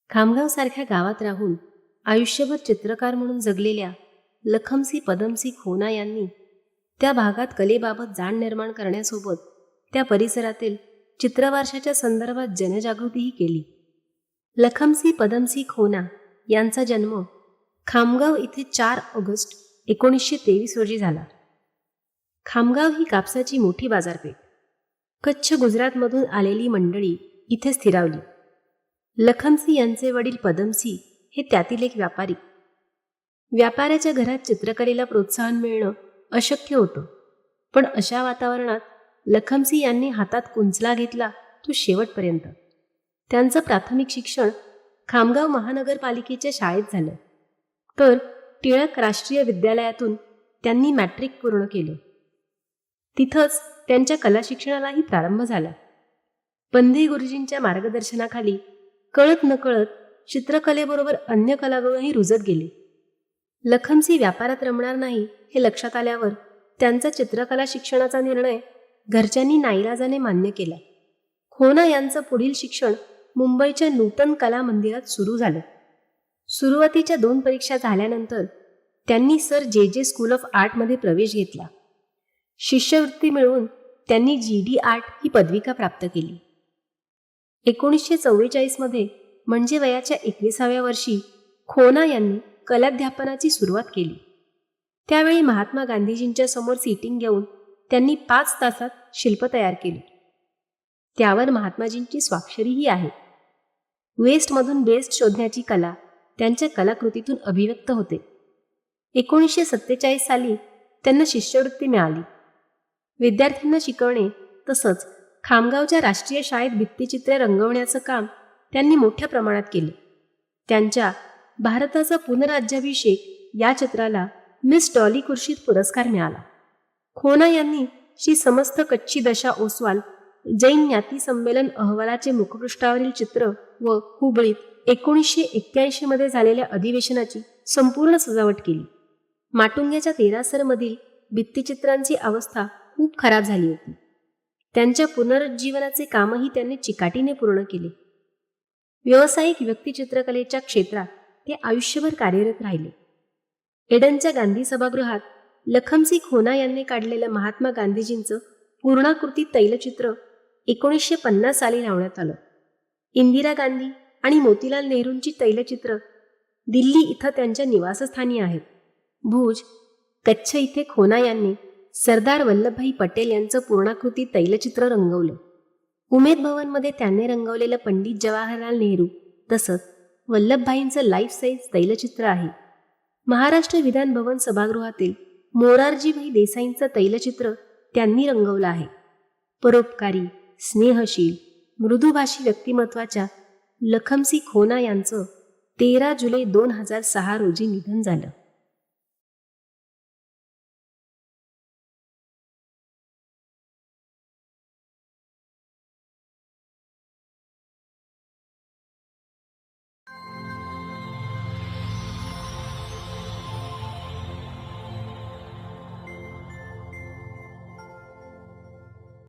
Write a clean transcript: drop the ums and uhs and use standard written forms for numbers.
खामगावसारख्या गावात राहून आयुष्यभर चित्रकार म्हणून जगलेल्या लखमसी पदमसी खोना यांनी त्या भागात कलेबाबत जाण निर्माण करण्यासोबत त्या परिसरातील चित्रवारशाच्या संदर्भात जनजागृतीही केली. लखमसी पदमसी खोना यांचा जन्म खामगाव इथे 4 ऑगस्ट 1923 रोजी झाला. खामगाव ही कापसाची मोठी बाजारपेठ. कच्छ गुजरातमधून आलेली मंडळी इथे स्थिरावली. लखमसी यांचे वडील पदमसी हे त्यातील एक व्यापारी. व्यापाऱ्याच्या घरात चित्रकलेला प्रोत्साहन मिळणं अशक्य होतं, पण अशा वातावरणात लखमसी यांनी हातात कुंचला घेतला तो शेवटपर्यंत. त्यांचं प्राथमिक शिक्षण खामगाव महानगरपालिकेच्या शाळेत झालं, तर टिळक राष्ट्रीय विद्यालयातून त्यांनी मॅट्रिक पूर्ण केलं. तिथंच त्यांच्या कला शिक्षणालाही प्रारंभ झाला. पंधी गुरुजींच्या मार्गदर्शनाखाली कळत नकळत चित्रकलेबरोबर अन्य कलागुणही रुजत गेले. लखमसी व्यापारात रमणार नाही हे लक्षात आल्यावर त्यांचा चित्रकला शिक्षणाचा निर्णय घरच्यांनी नाईलाजाने मान्य केला. खोना यांचं पुढील शिक्षण मुंबईच्या नूतन कला मंदिरात सुरू झालं. सुरुवातीच्या 2 परीक्षा झाल्यानंतर त्यांनी सर जे स्कूल ऑफ आर्टमध्ये प्रवेश घेतला. शिष्यवृत्ती मिळवून त्यांनी GD आर्ट ही पदविका प्राप्त केली. 1944 मध्ये म्हणजे वयाच्या 21व्या वर्षी खोना यांनी कलाध्यापनाची सुरुवात केली. त्यावेळी महात्मा गांधीजींच्या समोर सिटिंग घेऊन त्यांनी 5 तासात शिल्प तयार केले. त्यावर महात्माजींची स्वाक्षरीही आहे. वेस्टमधून बेस्ट शोधण्याची कला त्यांच्या कलाकृतीतून अभिव्यक्त होते. 1947 साली त्यांना शिष्यवृत्ती मिळाली. विद्यार्थ्यांना शिकवणे तसंच खामगावच्या राष्ट्रीय शाळेत भित्तिचित्रे रंगवण्याचं काम त्यांनी मोठ्या प्रमाणात केले. त्यांच्या भारताचा पुनराज्याभिषेक या चित्राला मिस डॉली खुर्शीद पुरस्कार मिळाला. खोना यांनी श्री समस्त कच्ची दशा ओसवाल जैन ज्ञाती संमेलन अहवालाचे मुखपृष्ठावरील चित्र व हुबळीत 1981 मध्ये झालेल्या अधिवेशनाची संपूर्ण सजावट केली. माटुंग्याच्या तेरासरमधील भित्तिचित्रांची अवस्था खूप खराब झाली होती. त्यांच्या पुनरुज्जीवनाचे कामही त्यांनी चिकाटीने पूर्ण केले. व्यावसायिक व्यक्तिचित्रकलेच्या क्षेत्रात ते आयुष्यभर कार्यरत राहिले. एडनच्या गांधी सभागृहात लखमसी खोना यांनी काढलेलं महात्मा गांधीजींचं पूर्णाकृती तैलचित्र 1950 साली लावण्यात आलं. इंदिरा गांधी आणि मोतीलाल नेहरूंची तैलचित्र दिल्ली इथं त्यांच्या निवासस्थानी आहेत. भुज, कच्छ इथे खोना यांनी सरदार वल्लभभाई पटेल यांचं पूर्णाकृती तैलचित्र रंगवलं. उमेद भवनमध्ये त्यांनी रंगवलेलं पंडित जवाहरलाल नेहरू तसंच वल्लभभाईंचं लाईफ साईज तैलचित्र आहे. महाराष्ट्र विधान भवन सभागृहातील मोरारजीभाई देसाईंचं तैलचित्र त्यांनी रंगवलं आहे. परोपकारी, स्नेहशील, मृदुभाषी व्यक्तिमत्वाच्या लखमसी खोना यांचं 13 जुलै 2006 रोजी निधन झालं.